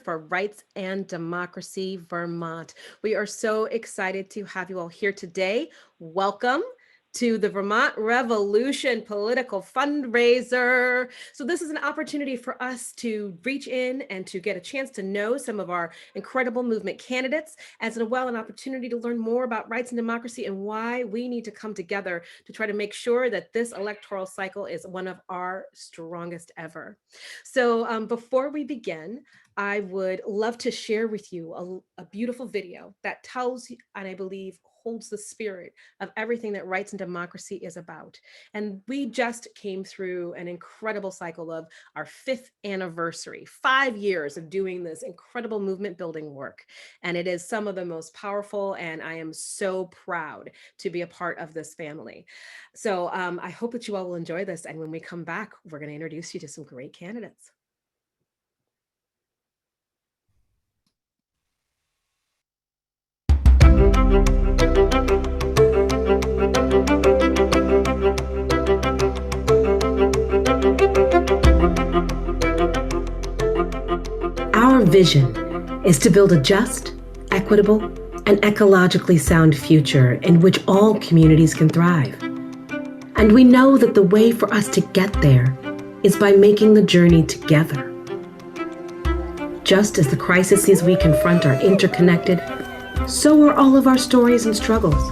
for Rights and Democracy, Vermont. We are so excited to have you all here today. Welcome to the Vermont Revolution Political Fundraiser. So this is an opportunity for us to reach in and to get a chance to know some of our incredible movement candidates, as well an opportunity to learn more about rights and democracy and why we need to come together to try to make sure that this electoral cycle is one of our strongest ever. So before we begin, I would love to share with you a beautiful video that tells, and I believe holds the spirit of everything that rights and democracy is about. And we just came through an incredible cycle of our 5th anniversary, 5 years of doing this incredible movement building work. And it is some of the most powerful, and I am so proud to be a part of this family. So I hope that you all will enjoy this. And when we come back, we're going to introduce you to some great candidates. Our vision is to build a just, equitable, and ecologically sound future in which all communities can thrive. And we know that the way for us to get there is by making the journey together. Just as the crises we confront are interconnected, so are all of our stories and struggles.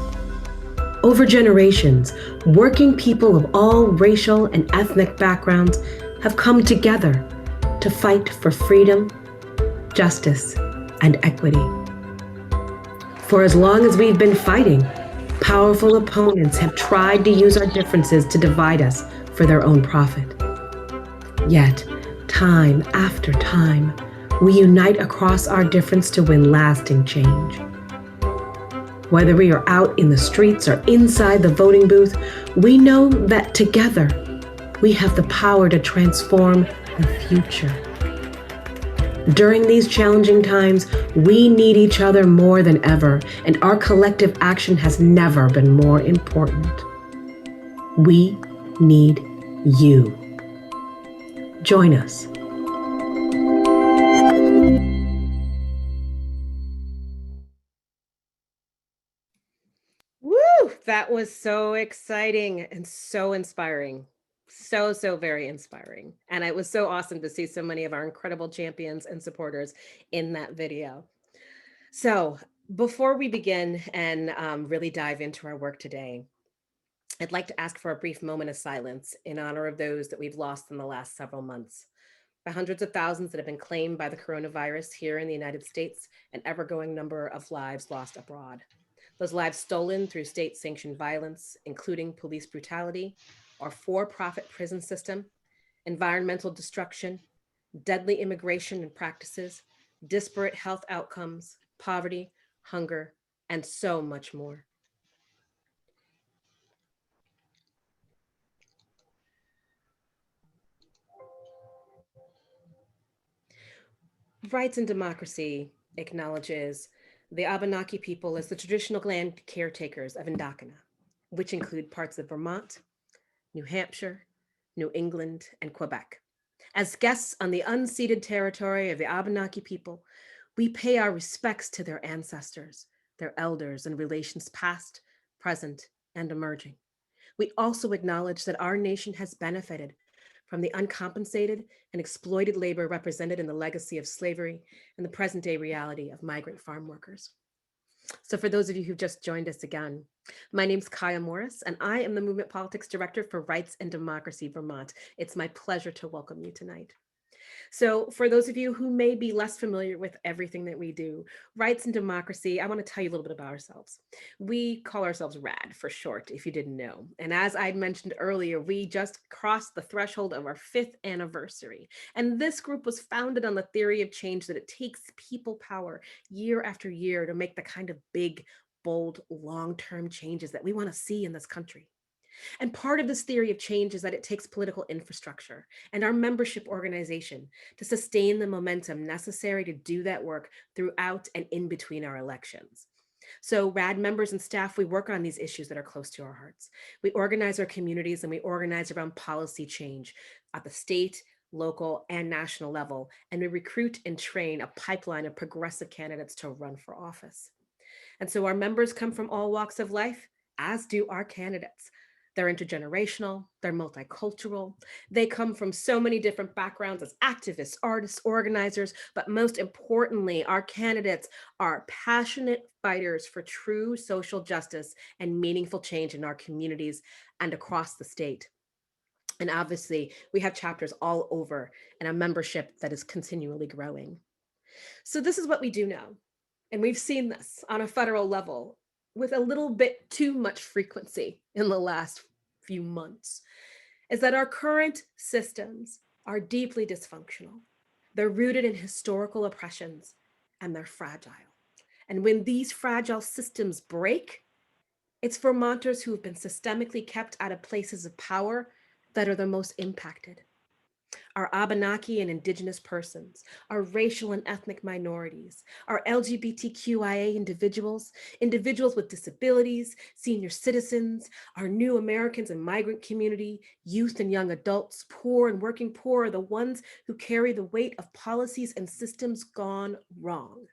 Over generations, working people of all racial and ethnic backgrounds have come together to fight for freedom, justice, and equity. For as long as we've been fighting, powerful opponents have tried to use our differences to divide us for their own profit. Yet, time after time, we unite across our difference to win lasting change. Whether we are out in the streets or inside the voting booth, we know that together, we have the power to transform the future. During these challenging times, we need each other more than ever, and our collective action has never been more important. We need you. Join us. Woo! That was so exciting and so inspiring. So very inspiring. And it was so awesome to see so many of our incredible champions and supporters in that video. So before we begin and really dive into our work today, I'd like to ask for a brief moment of silence in honor of those that we've lost in the last several months. The hundreds of thousands that have been claimed by the coronavirus here in the United States, an ever-growing number of lives lost abroad. Those lives stolen through state-sanctioned violence, including police brutality, our for-profit prison system, environmental destruction, deadly immigration and practices, disparate health outcomes, poverty, hunger, and so much more. Rights and Democracy acknowledges the Abenaki people as the traditional land caretakers of Indakana, which include parts of Vermont, New Hampshire, New England, and Quebec. As guests on the unceded territory of the Abenaki people, we pay our respects to their ancestors, their elders, and relations past, present, and emerging. We also acknowledge that our nation has benefited from the uncompensated and exploited labor represented in the legacy of slavery and the present day reality of migrant farm workers. So for those of you who've just joined us again, my name's Kaya Morris, and I am the Movement Politics Director for Rights and Democracy Vermont. It's my pleasure to welcome you tonight. So for those of you who may be less familiar with everything that we do, Rights and Democracy, I want to tell you a little bit about ourselves. We call ourselves RAD for short, if you didn't know. And as I mentioned earlier, we just crossed the threshold of our 5th anniversary. And this group was founded on the theory of change that it takes people power year after year to make the kind of big, bold, long-term changes that we want to see in this country. And part of this theory of change is that it takes political infrastructure and our membership organization to sustain the momentum necessary to do that work throughout and in between our elections. So RAD members and staff, we work on these issues that are close to our hearts. We organize our communities and we organize around policy change at the state, local, and national level, and we recruit and train a pipeline of progressive candidates to run for office. And so our members come from all walks of life, as do our candidates. They're intergenerational, they're multicultural, they come from so many different backgrounds as activists, artists, organizers, but most importantly, our candidates are passionate fighters for true social justice and meaningful change in our communities and across the state. And obviously, we have chapters all over and a membership that is continually growing. So, this is what we do know. And we've seen this on a federal level with a little bit too much frequency in the last few months, is that our current systems are deeply dysfunctional. They're rooted in historical oppressions and they're fragile. And when these fragile systems break, it's Vermonters who have been systemically kept out of places of power that are the most impacted. Our Abenaki and Indigenous persons, our racial and ethnic minorities, our LGBTQIA individuals, individuals with disabilities, senior citizens, our new Americans and migrant community, youth and young adults, poor and working poor are the ones who carry the weight of policies and systems gone wrong.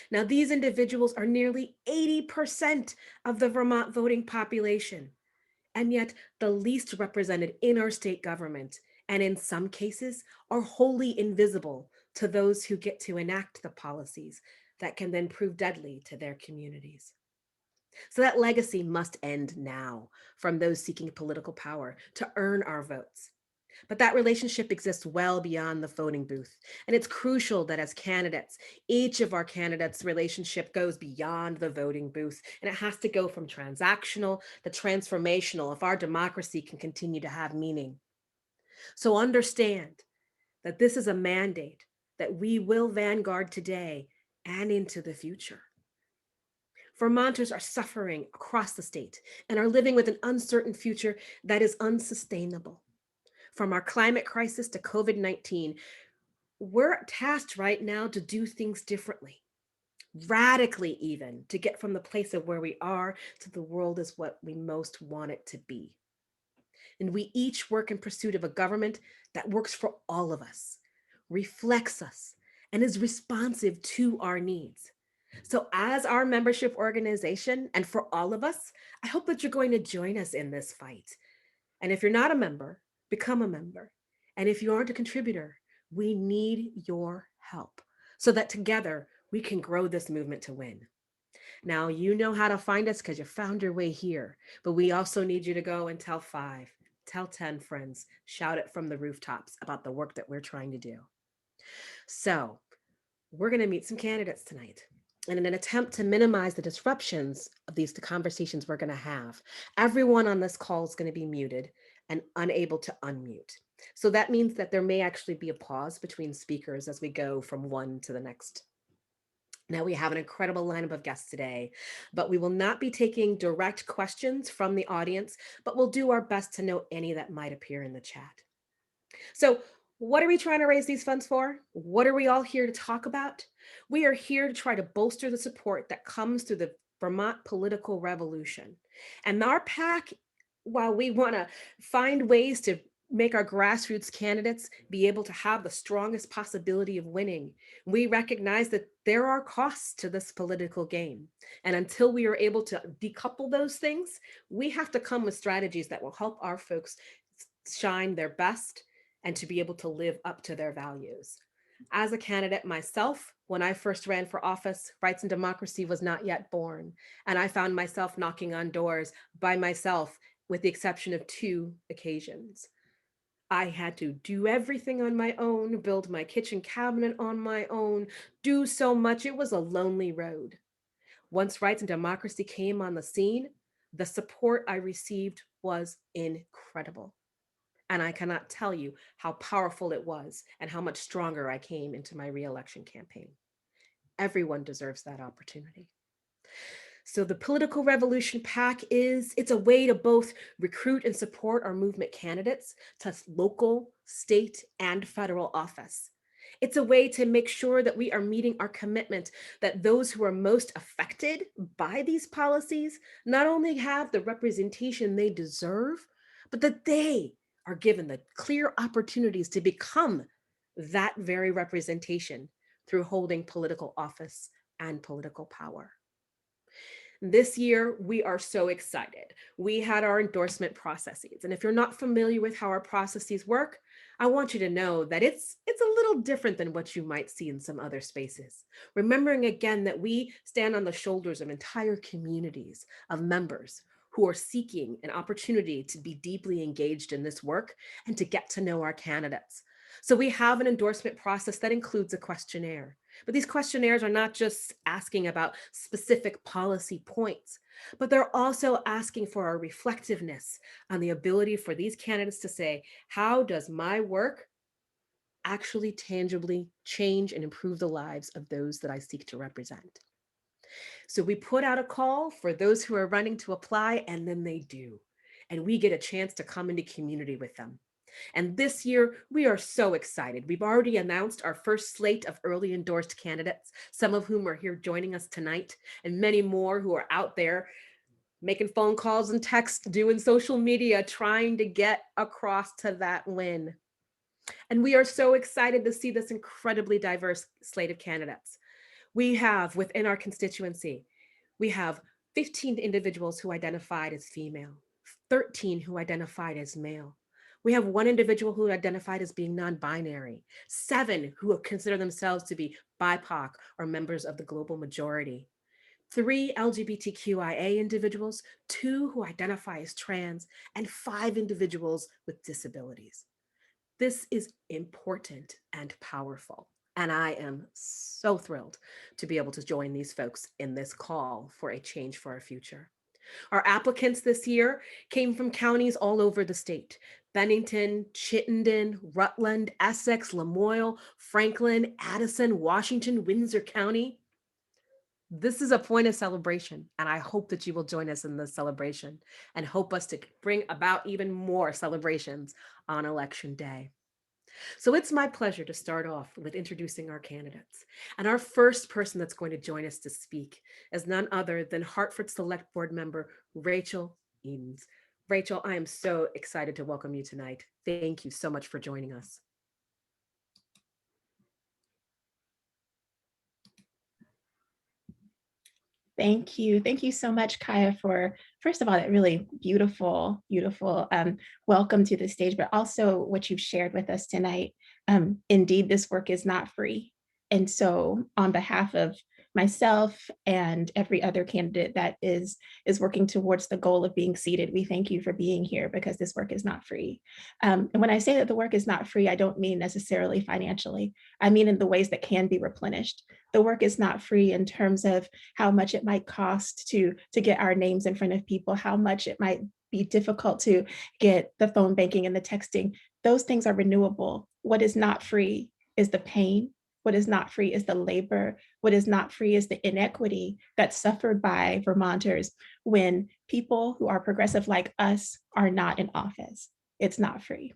Now, these individuals are nearly 80% of the Vermont voting population, and yet the least represented in our state government, and in some cases are wholly invisible to those who get to enact the policies that can then prove deadly to their communities. So that legacy must end now from those seeking political power to earn our votes. But that relationship exists well beyond the voting booth. And it's crucial that as candidates, each of our candidates' relationship goes beyond the voting booth. And it has to go from transactional to transformational if our democracy can continue to have meaning. So understand that this is a mandate that we will vanguard today and into the future. Vermonters are suffering across the state and are living with an uncertain future that is unsustainable. From our climate crisis to COVID-19, we're tasked right now to do things differently, radically even, to get from the place of where we are to the world as what we most want it to be. And we each work in pursuit of a government that works for all of us, reflects us, and is responsive to our needs. So, as our membership organization, and for all of us, I hope that you're going to join us in this fight. And if you're not a member, become a member. And if you aren't a contributor, we need your help so that together we can grow this movement to win. Now, you know how to find us because you found your way here, but we also need you to go and tell 5, tell 10 friends, shout it from the rooftops about the work that we're trying to do. So, we're going to meet some candidates tonight. And in an attempt to minimize the disruptions of these conversations we're going to have, everyone on this call is going to be muted and unable to unmute. So that means that there may actually be a pause between speakers as we go from one to the next. Now, we have an incredible lineup of guests today, but we will not be taking direct questions from the audience, but we'll do our best to note any that might appear in the chat. So, what are we trying to raise these funds for? What are we all here to talk about? We are here to try to bolster the support that comes through the Vermont political revolution. And our PAC, while we want to find ways to make our grassroots candidates be able to have the strongest possibility of winning, we recognize that there are costs to this political game. And until we are able to decouple those things, we have to come with strategies that will help our folks shine their best and to be able to live up to their values. As a candidate myself, when I first ran for office, Rights and Democracy was not yet born. And I found myself knocking on doors by myself, with the exception of 2 occasions. I had to do everything on my own, build my kitchen cabinet on my own, do so much. It was a lonely road. Once Rights and Democracy came on the scene, the support I received was incredible. And I cannot tell you how powerful it was and how much stronger I came into my reelection campaign. Everyone deserves that opportunity. So the Political Revolution PAC it's a way to both recruit and support our movement candidates to local, state, and federal office. It's a way to make sure that we are meeting our commitment that those who are most affected by these policies not only have the representation they deserve, but that they are given the clear opportunities to become that very representation through holding political office and political power. This year, we are so excited. We had our endorsement processes. And if you're not familiar with how our processes work, I want you to know that it's a little different than what you might see in some other spaces. Remembering again that we stand on the shoulders of entire communities of members who are seeking an opportunity to be deeply engaged in this work and to get to know our candidates. So we have an endorsement process that includes a questionnaire. But these questionnaires are not just asking about specific policy points, but they're also asking for our reflectiveness on the ability for these candidates to say, how does my work actually tangibly change and improve the lives of those that I seek to represent? So we put out a call for those who are running to apply, and then they do. And we get a chance to come into community with them. And this year, we are so excited. We've already announced our first slate of early endorsed candidates, some of whom are here joining us tonight, and many more who are out there making phone calls and texts, doing social media, trying to get across to that win. And we are so excited to see this incredibly diverse slate of candidates. We have within our constituency, we have 15 individuals who identified as female, 13 who identified as male. We have one individual who identified as being non-binary, 7 who consider themselves to be BIPOC or members of the global majority, 3 LGBTQIA individuals, 2 who identify as trans, and 5 individuals with disabilities. This is important and powerful. And I am so thrilled to be able to join these folks in this call for a change for our future. Our applicants this year came from counties all over the state: Bennington, Chittenden, Rutland, Essex, Lamoille, Franklin, Addison, Washington, Windsor County. This is a point of celebration, and I hope that you will join us in this celebration and hope us to bring about even more celebrations on Election Day. So it's my pleasure to start off with introducing our candidates. And our first person that's going to join us to speak is none other than Hartford Select Board member Rachel Edens. Rachel, I am so excited to welcome you tonight. Thank you so much for joining us. Thank you. Thank you so much, Kaya, for, first of all, that really beautiful, beautiful welcome to the stage, but also what you've shared with us tonight. Indeed, this work is not free. And so on behalf of myself and every other candidate that is working towards the goal of being seated, we thank you for being here, because this work is not free. And when I say that the work is not free, I don't mean necessarily financially. I mean in the ways that can be replenished. The work is not free in terms of how much it might cost to get our names in front of people, how much it might be difficult to get the phone banking and the texting. Those things are renewable. What is not free is the pain. What is not free is the labor. What is not free is the inequity that's suffered by Vermonters when people who are progressive like us are not in office. It's not free.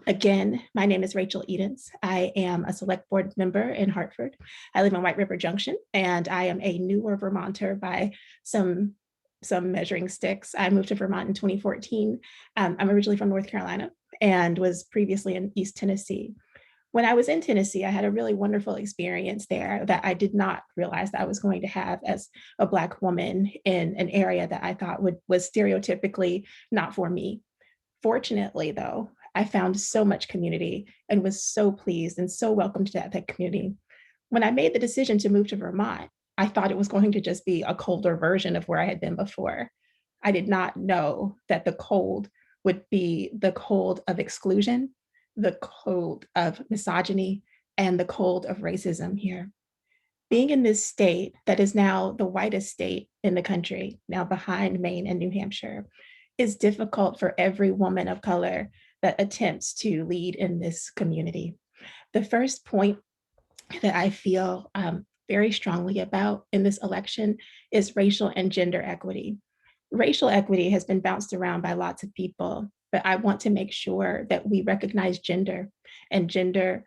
Again, my name is Rachel Edens. I am a select board member in Hartford. I live in White River Junction, and I am a newer Vermonter by some measuring sticks. I moved to Vermont in 2014. I'm originally from North Carolina and was previously in East Tennessee. When I was in Tennessee, I had a really wonderful experience there that I did not realize that I was going to have as a Black woman in an area that I thought was stereotypically not for me. Fortunately, though, I found so much community and was so pleased and so welcomed to that community. When I made the decision to move to Vermont, I thought it was going to just be a colder version of where I had been before. I did not know that the cold would be the cold of exclusion, the cold of misogyny, and the cold of racism here. Being in this state that is now the whitest state in the country, now behind Maine and New Hampshire, is difficult for every woman of color that attempts to lead in this community. The first point that I feel very strongly about in this election is racial and gender equity. Racial equity has been bounced around by lots of people, but I want to make sure that we recognize gender, and gender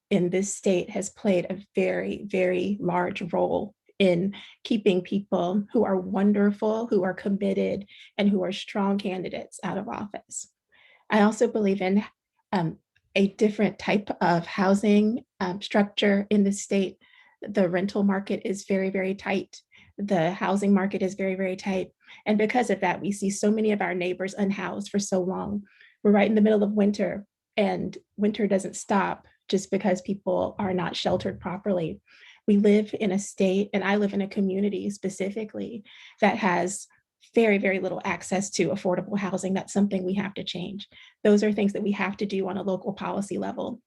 in this state has played a very, very large role in keeping people who are wonderful, who are committed, and who are strong candidates out of office. I also believe in um, a different type of housing structure in the state. The rental market is very, very tight. The housing market is very, very tight. And because of that, we see so many of our neighbors unhoused for so long. We're right in the middle of winter, and winter doesn't stop just because people are not sheltered properly. We live in a state, and I live in a community specifically that has very, very little access to affordable housing. That's something we have to change. Those are things that we have to do on a local policy level.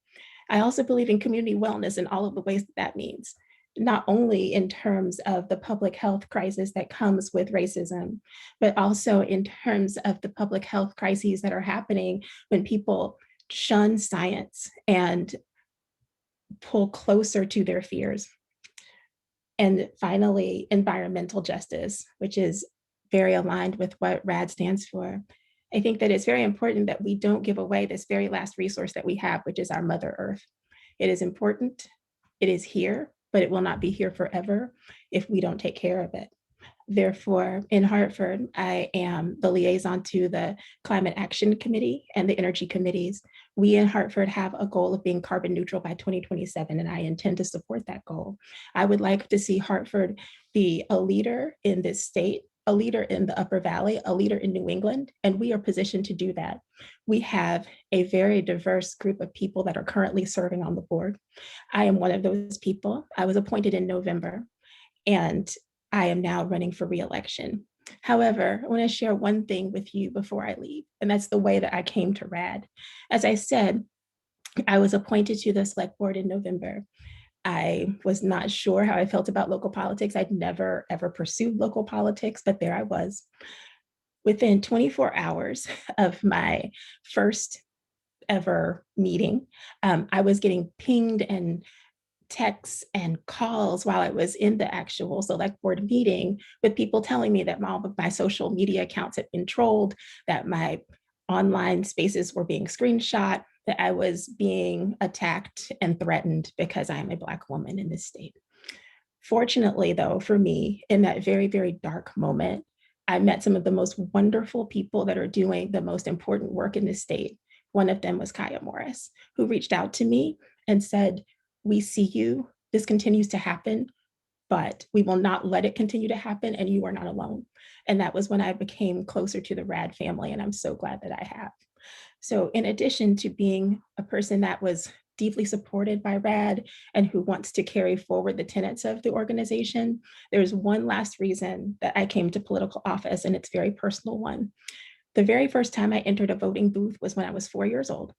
I also believe in community wellness in all of the ways that that means, not only in terms of the public health crisis that comes with racism, but also in terms of the public health crises that are happening when people shun science and pull closer to their fears. And finally, environmental justice, which is very aligned with what RAD stands for. I think that it's very important that we don't give away this very last resource that we have, which is our Mother Earth. It is important, it is here, but it will not be here forever if we don't take care of it. Therefore, in Hartford, I am the liaison to the Climate Action Committee and the Energy Committees. We in Hartford have a goal of being carbon neutral by 2027, and I intend to support that goal. I would like to see Hartford be a leader in this state, a leader in the Upper Valley, a leader in New England, and we are positioned to do that. We have a very diverse group of people that are currently serving on the board. I am one of those people. I was appointed in November, and I am now running for reelection. However, I want to share one thing with you before I leave, and that's the way that I came to RAD. As I said, I was appointed to the select board in November. I was not sure how I felt about local politics. I'd never, ever pursued local politics, but there I was. Within 24 hours of my first ever meeting, I was getting pinged and texts and calls while I was in the actual select board meeting with people telling me that all of my social media accounts had been trolled, that my online spaces were being screenshot, that I was being attacked and threatened because I am a Black woman in this state. Fortunately, though, for me, in that very, very dark moment, I met some of the most wonderful people that are doing the most important work in this state. One of them was Kaya Morris, who reached out to me and said, "We see you. This continues to happen, but we will not let it continue to happen, and you are not alone." And that was when I became closer to the RAD family, and I'm so glad that I have. So, in addition to being a person that was deeply supported by RAD and who wants to carry forward the tenets of the organization, there's one last reason that I came to political office, and it's a very personal one. The very first time I entered a voting booth was when I was 4 years old,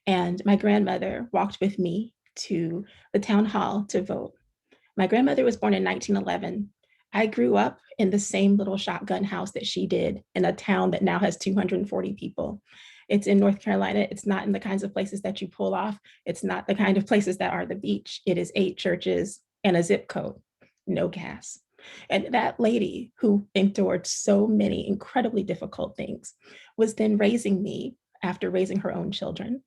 and my grandmother walked with me to the town hall to vote. My grandmother was born in 1911. I grew up in the same little shotgun house that she did in a town that now has 240 people. It's in North Carolina. It's not in the kinds of places that you pull off. It's not the kind of places that are the beach. It is 8 churches and a zip code, no gas. And that lady who endured so many incredibly difficult things was then raising me after raising her own children.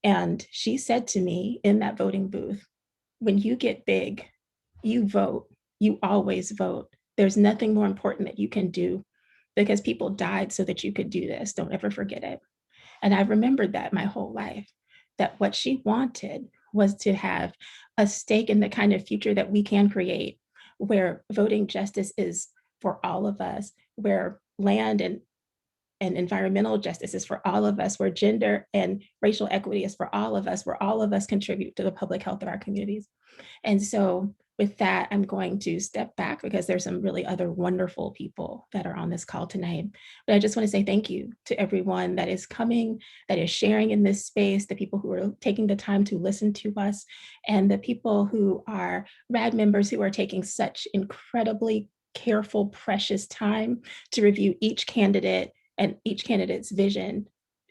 And she said to me in that voting booth, "When you get big, you vote. You always vote. There's nothing more important that you can do because people died so that you could do this. Don't ever forget it." And I remembered that my whole life, that what she wanted was to have a stake in the kind of future that we can create, where voting justice is for all of us, where land and environmental justice is for all of us, where gender and racial equity is for all of us, where all of us contribute to the public health of our communities. And so with that, I'm going to step back because there's some really other wonderful people that are on this call tonight. But I just want to say thank you to everyone that is coming, that is sharing in this space, the people who are taking the time to listen to us, and the people who are RAD members who are taking such incredibly careful, precious time to review each candidate and each candidate's vision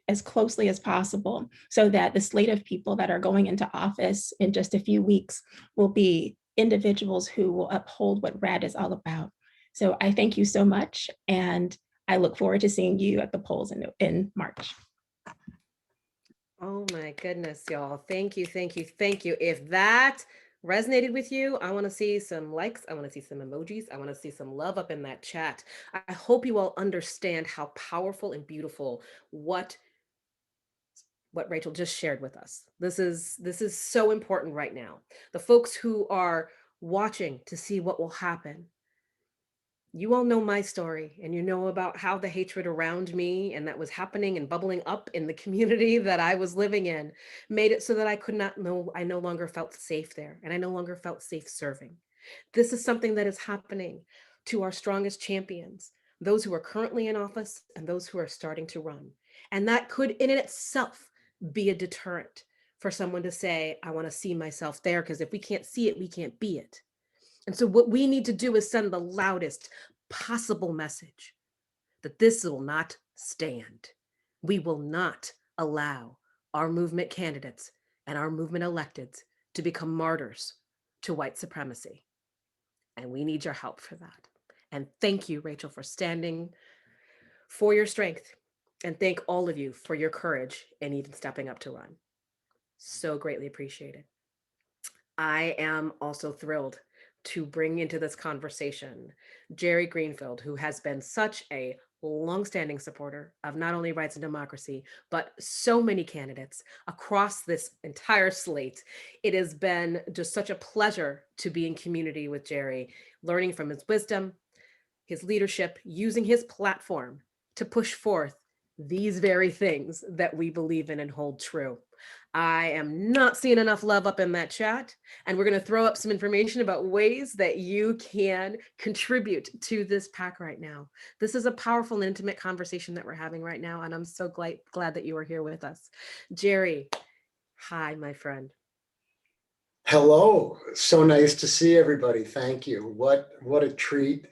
as closely as possible so that the slate of people that are going into office in just a few weeks will be individuals who will uphold what RAD is all about. So I thank you so much, and I look forward to seeing you at the polls in March. Oh my goodness, y'all. Thank you, thank you, thank you. If that resonated with you, I want to see some likes. I want to see some emojis. I want to see some love up in that chat. I hope you all understand how powerful and beautiful what what Rachel just shared with us. This is so important right now. The folks who are watching to see what will happen, you all know my story, and you know about how the hatred around me and that was happening and bubbling up in the community that I was living in made it so that I could not know, I no longer felt safe there, and I no longer felt safe serving. This is something that is happening to our strongest champions, those who are currently in office and those who are starting to run. And that could in itself be a deterrent for someone to say, I want to see myself there, because if we can't see it, we can't be it. And so, what we need to do is send the loudest possible message that this will not stand. We will not allow our movement candidates and our movement electeds to become martyrs to white supremacy. And we need your help for that. And thank you, Rachel, for standing for your strength. And thank all of you for your courage and even stepping up to run. So greatly appreciated. I am also thrilled to bring into this conversation Jerry Greenfield, who has been such a longstanding supporter of not only rights and democracy, but so many candidates across this entire slate. It has been just such a pleasure to be in community with Jerry, learning from his wisdom, his leadership, using his platform to push forth these very things that we believe in and hold true. I am not seeing enough love up in that chat, and we're going to throw up some information about ways that you can contribute to this pack right now. This is a powerful and intimate conversation that we're having right now, and I'm so glad that you are here with us. Jerry, hi, my friend. Hello, so nice to see everybody. Thank you. What a treat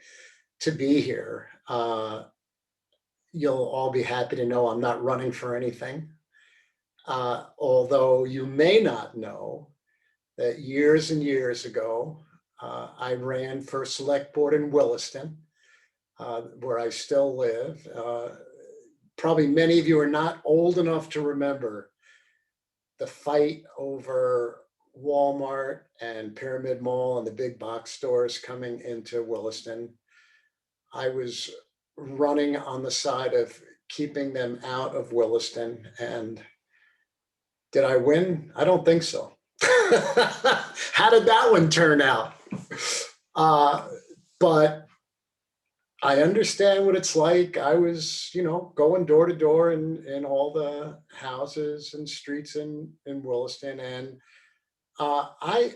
to be here. You'll all be happy to know I'm not running for anything. Although you may not know that years and years ago, I ran for select board in Williston, where I still live. Probably many of you are not old enough to remember the fight over Walmart and Pyramid Mall and the big box stores coming into Williston. I was running on the side of keeping them out of Williston. And did I win? I don't think so. How did that one turn out? But I understand what it's like. I was, going door to door in all the houses and streets in Williston. And I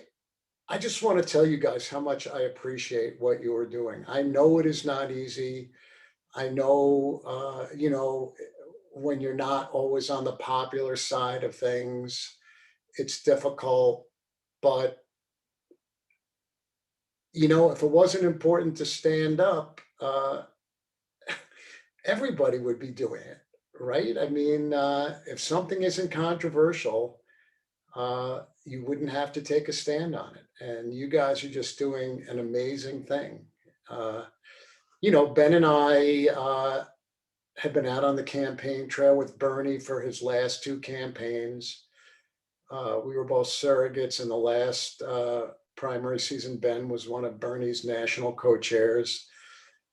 just want to tell you guys how much I appreciate what you are doing. I know it is not easy. I know, when you're not always on the popular side of things, it's difficult. But, if it wasn't important to stand up, everybody would be doing it, right? I mean, if something isn't controversial, you wouldn't have to take a stand on it. And you guys are just doing an amazing thing. Ben and I have been out on the campaign trail with Bernie for his last two campaigns. We were both surrogates in the last primary season. Ben was one of Bernie's national co-chairs,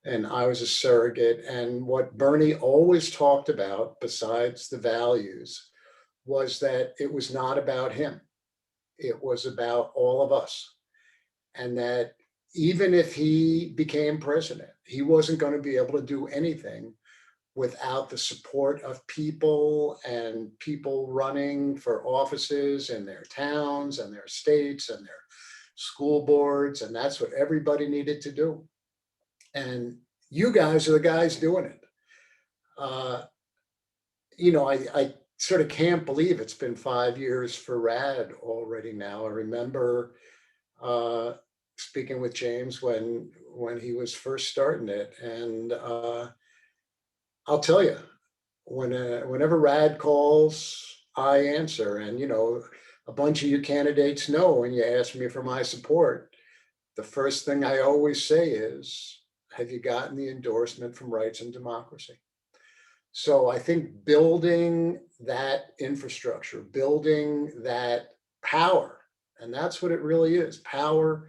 and I was a surrogate. And what Bernie always talked about, besides the values, was that it was not about him. It was about all of us. And that even if he became president, he wasn't going to be able to do anything without the support of people and people running for offices in their towns and their states and their school boards. And that's what everybody needed to do. And you guys are the guys doing it. I sort of can't believe it's been 5 years for RAD already now. I remember speaking with James when he was first starting it. And I'll tell you, whenever RAD calls, I answer. And, a bunch of you candidates know when you ask me for my support, the first thing I always say is, have you gotten the endorsement from Rights and Democracy? So I think building that infrastructure, building that power, and that's what it really is, power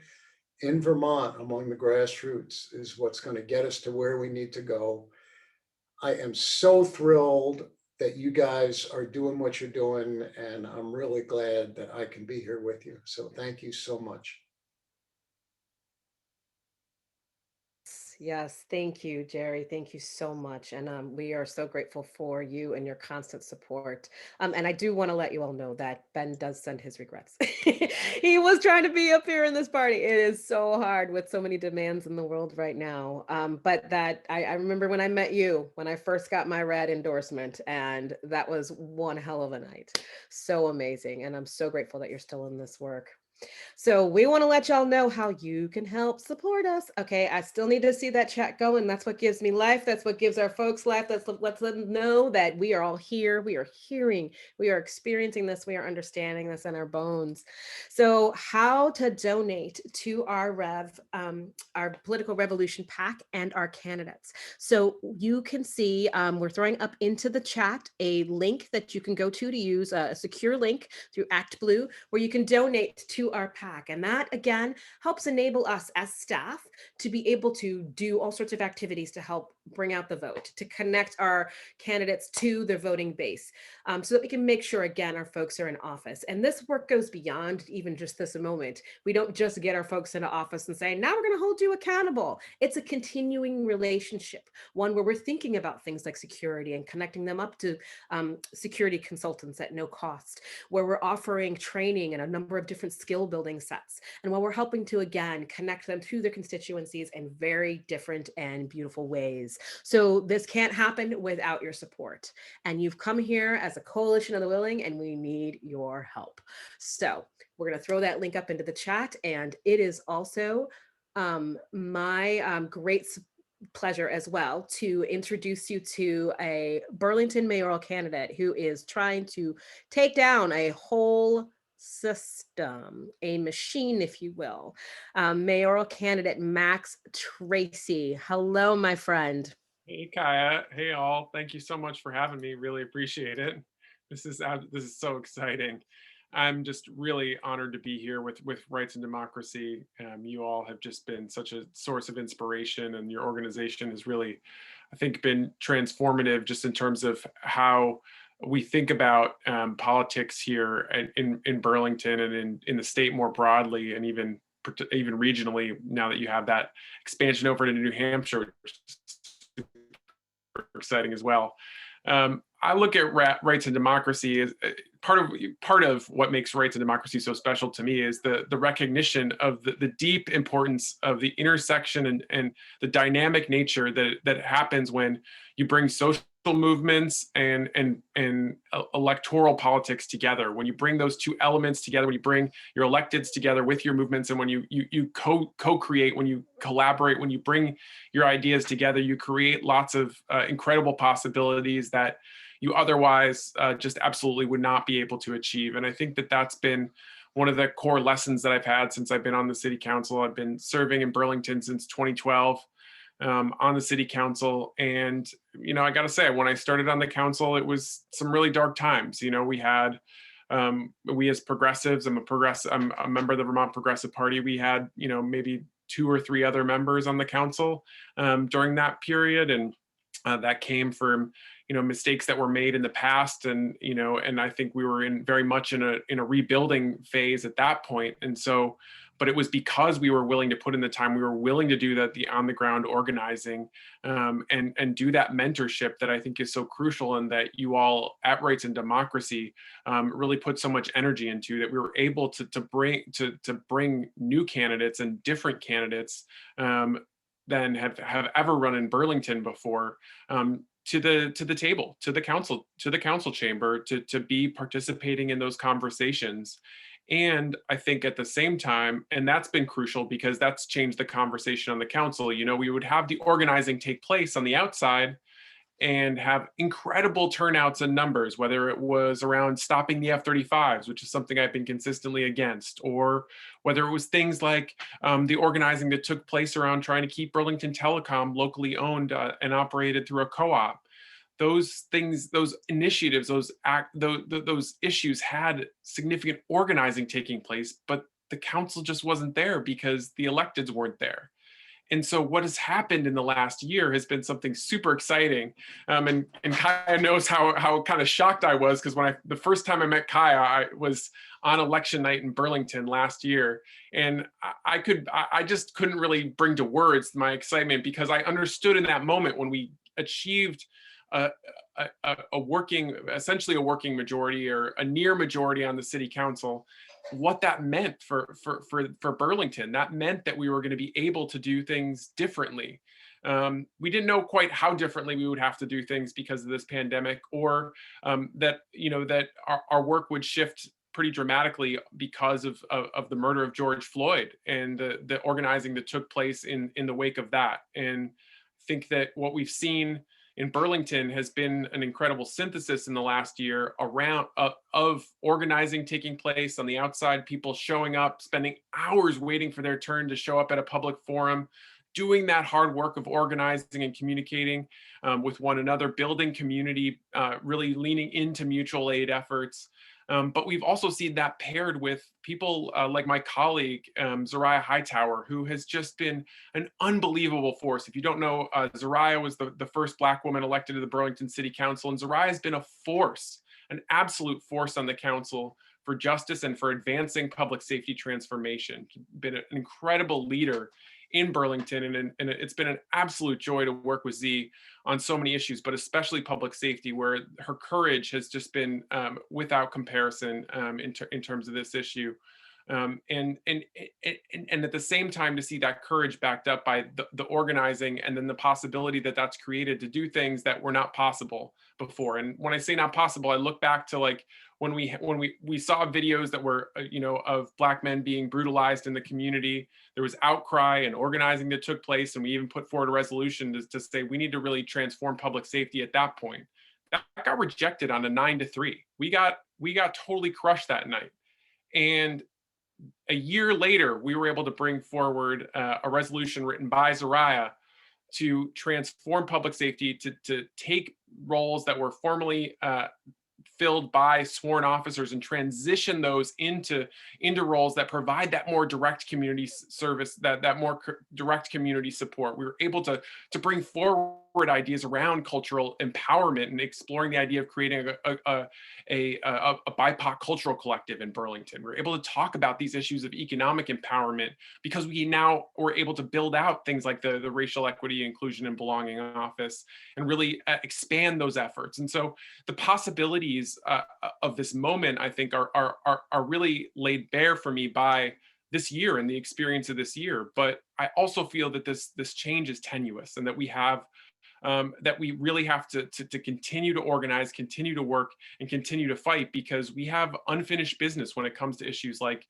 in Vermont among the grassroots is what's going to get us to where we need to go. I am so thrilled that you guys are doing what you're doing, and I'm really glad that I can be here with you. So thank you so much. Yes, thank you, Jerry. Thank you so much. And we are so grateful for you and your constant support. And I do want to let you all know that Ben does send his regrets. He was trying to be up here in this party. It is so hard with so many demands in the world right now. But that I remember when I met you, when I first got my red endorsement, and that was one hell of a night. So amazing. And I'm so grateful that you're still in this work. So we want to let y'all know how you can help support us. Okay, I still need to see that chat going. That's what gives me life. That's what gives our folks life. That's what lets them know that we are all here. We are hearing, we are experiencing this, we are understanding this in our bones. So how to donate to our political revolution PAC and our candidates. So you can see we're throwing up into the chat a link that you can go to use a secure link through ActBlue, where you can donate to our PAC. And that, again, helps enable us as staff to be able to do all sorts of activities to help bring out the vote, to connect our candidates to their voting base, so that we can make sure, again, our folks are in office. And this work goes beyond even just this moment. We don't just get our folks into office and say, now we're going to hold you accountable. It's a continuing relationship, one where we're thinking about things like security and connecting them up to security consultants at no cost, where we're offering training and a number of different skill building sets, and while we're helping to, again, connect them to their constituencies in very different and beautiful ways. So this can't happen without your support. And you've come here as a coalition of the willing, and we need your help. So we're going to throw that link up into the chat. And it is also my great pleasure as well to introduce you to a Burlington mayoral candidate who is trying to take down a whole system, a machine, if you will. Mayoral candidate Max Tracy. Hello, my friend. Hey Kaya, hey all. Thank you so much for having me. Really appreciate it. This is so exciting. I'm just really honored to be here with Rights and Democracy. You all have just been such a source of inspiration, and your organization has really, I think, been transformative just in terms of how we think about politics here in Burlington and in the state more broadly, and even regionally, now that you have that expansion over to New Hampshire, which is super exciting as well. I look at Rights and Democracy as part of what makes Rights and Democracy so special to me is the recognition of the deep importance of the intersection and the dynamic nature that happens when you bring social movements and electoral politics together. When you bring those two elements together, when you bring your electeds together with your movements, and when you co-create, when you collaborate, when you bring your ideas together, you create lots of incredible possibilities that you otherwise just absolutely would not be able to achieve. And I think that that's been one of the core lessons that I've had since I've been on the city council. I've been serving in Burlington since 2012. On the city council, and I got to say, when I started on the council, it was some really dark times. We had we as progressives, I'm a member of the Vermont Progressive Party. We had maybe 2 or 3 other members on the council during that period, and that came from mistakes that were made in the past, and and I think we were very much in a rebuilding phase at that point. And so, but it was because we were willing to put in the time, we were willing to do the on the ground organizing, and do that mentorship that I think is so crucial, and that you all at Rights and Democracy really put so much energy into, that we were able to bring new candidates and different candidates than have ever run in Burlington before, to the table, to the council chamber, to be participating in those conversations. And I think at the same time, and that's been crucial because that's changed the conversation on the council. We would have the organizing take place on the outside and have incredible turnouts and numbers, whether it was around stopping the F-35s, which is something I've been consistently against, or whether it was things like the organizing that took place around trying to keep Burlington Telecom locally owned and operated through a co-op. Those things, those initiatives, those issues had significant organizing taking place, but the council just wasn't there because the electeds weren't there. And so what has happened in the last year has been something super exciting. And Kaya knows how kind of shocked I was, because the first time I met Kaya, I was on election night in Burlington last year. And I just couldn't really bring to words my excitement, because I understood in that moment when we achieved essentially a working majority, or a near majority on the city council, what that meant for Burlington. That meant that we were going to be able to do things differently. We didn't know quite how differently we would have to do things because of this pandemic, or that our work would shift pretty dramatically because of the murder of George Floyd and the organizing that took place in the wake of that. And I think that what we've seen in Burlington has been an incredible synthesis in the last year around of organizing taking place on the outside, people showing up, spending hours waiting for their turn to show up at a public forum, doing that hard work of organizing and communicating with one another, building community, really leaning into mutual aid efforts. But we've also seen that paired with people like my colleague, Zariah Hightower, who has just been an unbelievable force. If you don't know, Zariah was the first Black woman elected to the Burlington City Council, and Zariah has been a force, an absolute force on the council for justice and for advancing public safety transformation. She's been an incredible leader in Burlington, and it's been an absolute joy to work with Z on so many issues, but especially public safety, where her courage has just been without comparison in terms of this issue. And at the same time, to see that courage backed up by the organizing, and then the possibility that that's created to do things that were not possible before. And when I say not possible, I look back to like when we saw videos that were of Black men being brutalized in the community. There was outcry and organizing that took place, and we even put forward a resolution to say we need to really transform public safety. At that point, that got rejected on a 9-3. We got totally crushed that night. And a year later, we were able to bring forward a resolution written by Zariah to transform public safety, to take roles that were formerly filled by sworn officers and transition those into roles that provide that more direct community service, that more direct community support. We were able to bring forward ideas around cultural empowerment and exploring the idea of creating a BIPOC cultural collective in Burlington. We were able to talk about these issues of economic empowerment because we now were able to build out things like the racial equity, inclusion, and belonging office, and really expand those efforts. And so the possibilities of this moment, I think, are really laid bare for me by this year and the experience of this year. But I also feel that this change is tenuous, and that we have that we really have to continue to organize, continue to work, and continue to fight, because we have unfinished business when it comes to issues like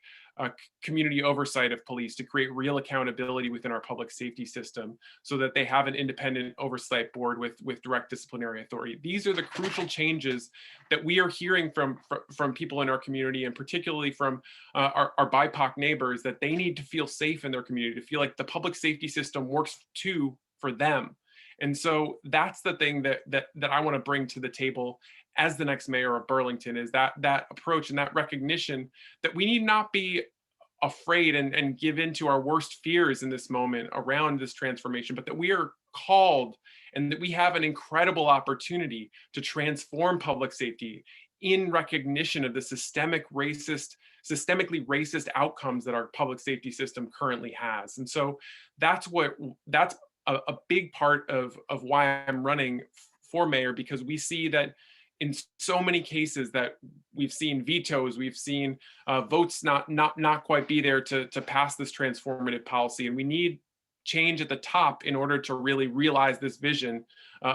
community oversight of police, to create real accountability within our public safety system so that they have an independent oversight board with direct disciplinary authority. These are the crucial changes that we are hearing from people in our community, and particularly from our BIPOC neighbors, that they need to feel safe in their community, to feel like the public safety system works too for them. And so that's the thing that I want to bring to the table as the next mayor of Burlington, is that approach and that recognition that we need not be afraid and give in to our worst fears in this moment around this transformation, but that we are called and that we have an incredible opportunity to transform public safety in recognition of the systemically racist outcomes that our public safety system currently has. And so that's a big part of why I'm running for mayor, because we see that in so many cases that we've seen vetoes, we've seen votes not quite be there to pass this transformative policy, and we need change at the top in order to really realize this vision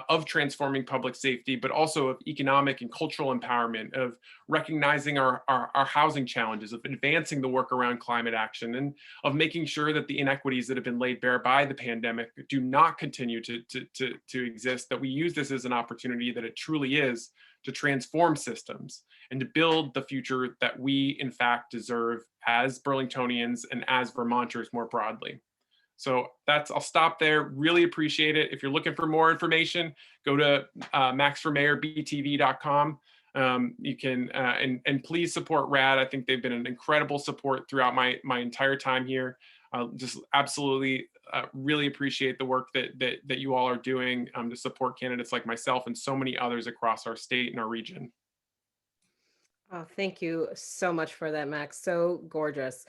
of transforming public safety, but also of economic and cultural empowerment, of recognizing our housing challenges, of advancing the work around climate action, and of making sure that the inequities that have been laid bare by the pandemic do not continue to exist, that we use this as an opportunity that it truly is to transform systems and to build the future that we in fact deserve as Burlingtonians and as Vermonters more broadly. So I'll stop there. Really appreciate it. If you're looking for more information, go to maxformayorbtv.com. You can, and please support RAD. I think they've been an incredible support throughout my entire time here. just absolutely really appreciate the work that you all are doing to support candidates like myself and so many others across our state and our region. Oh, thank you so much for that, Max. So gorgeous.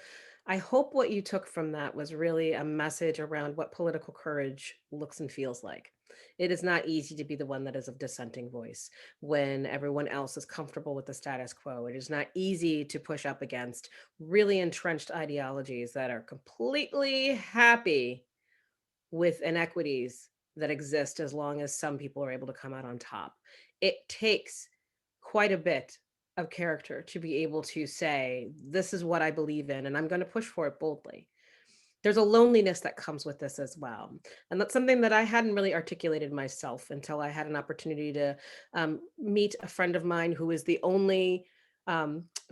I hope what you took from that was really a message around what political courage looks and feels like. It is not easy to be the one that is a dissenting voice when everyone else is comfortable with the status quo. It is not easy to push up against really entrenched ideologies that are completely happy with inequities that exist as long as some people are able to come out on top. It takes quite a bit of character to be able to say, this is what I believe in, and I'm going to push for it boldly. There's a loneliness that comes with this as well. And that's something that I hadn't really articulated myself until I had an opportunity to meet a friend of mine who is the only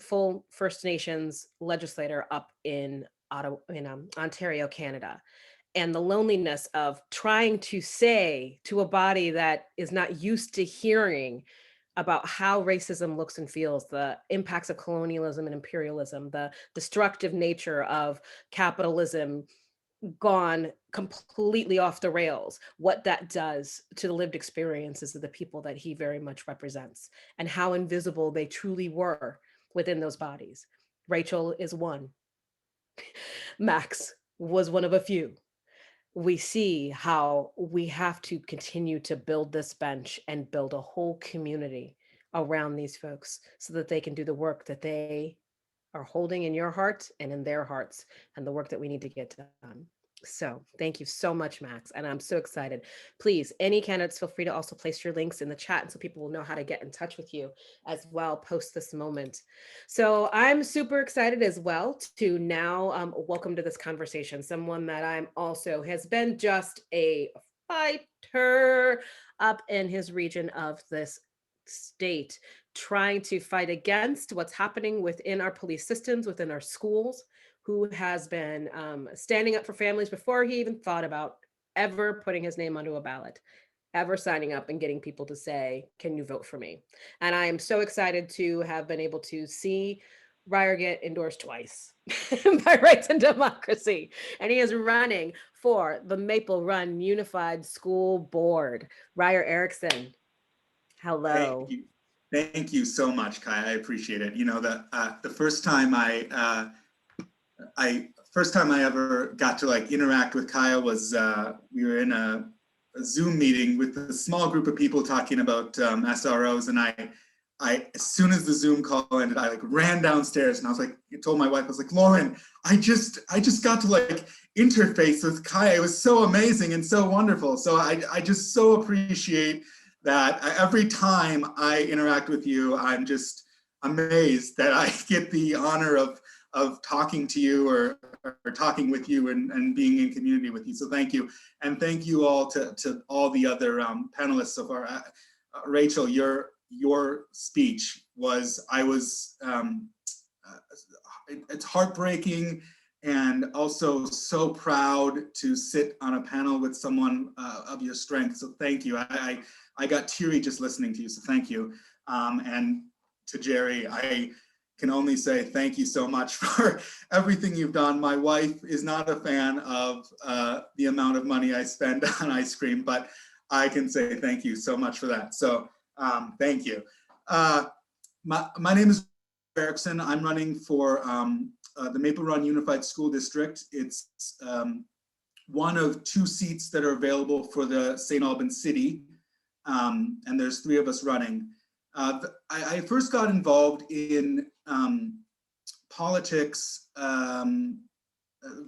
full First Nations legislator up in Ottawa, in Ontario, Canada, and the loneliness of trying to say to a body that is not used to hearing about how racism looks and feels, the impacts of colonialism and imperialism, the destructive nature of capitalism gone completely off the rails, what that does to the lived experiences of the people that he very much represents, and how invisible they truly were within those bodies. Rachel is one. Max was one of a few. We see how we have to continue to build this bench and build a whole community around these folks so that they can do the work that they are holding in your heart and in their hearts, and the work that we need to get done. So thank you so much, Max. And I'm so excited. Please, any candidates, feel free to also place your links in the chat, and so people will know how to get in touch with you as well post this moment. So I'm super excited as well to now welcome to this conversation someone that I'm also has been just a fighter up in his region of this state, trying to fight against what's happening within our police systems, within our schools, who has been standing up for families before he even thought about ever putting his name onto a ballot, ever signing up and getting people to say, can you vote for me? And I am so excited to have been able to see Ryer get endorsed twice by Rights and Democracy. And he is running for the Maple Run Unified School Board. Ryer Erickson, hello. Thank you. Thank you so much, Kai. I appreciate it. You know, the first time I ever got to like interact with Kaya was we were in a Zoom meeting with a small group of people talking about SROs, and I as soon as the Zoom call ended, I like ran downstairs and I was like, told my wife, I was like, Lauren, I just got to like interface with Kaya. It was so amazing and so wonderful. So I just so appreciate that. Every time I interact with you, I'm just amazed that I get the honor of talking to you or talking with you and being in community with you. So thank you. And thank you all to all the other panelists so far. Rachel, your speech was, it's heartbreaking and also so proud to sit on a panel with someone of your strength. So thank you. I got teary just listening to you, so thank you. And to Jerry, I can only say thank you so much for everything you've done. My wife is not a fan of the amount of money I spend on ice cream, but I can say thank you so much for that. So thank you. My name is Erickson. I'm running for the Maple Run Unified School District. It's one of 2 seats that are available for the St. Albans City. And there's 3 of us running. I first got involved in politics,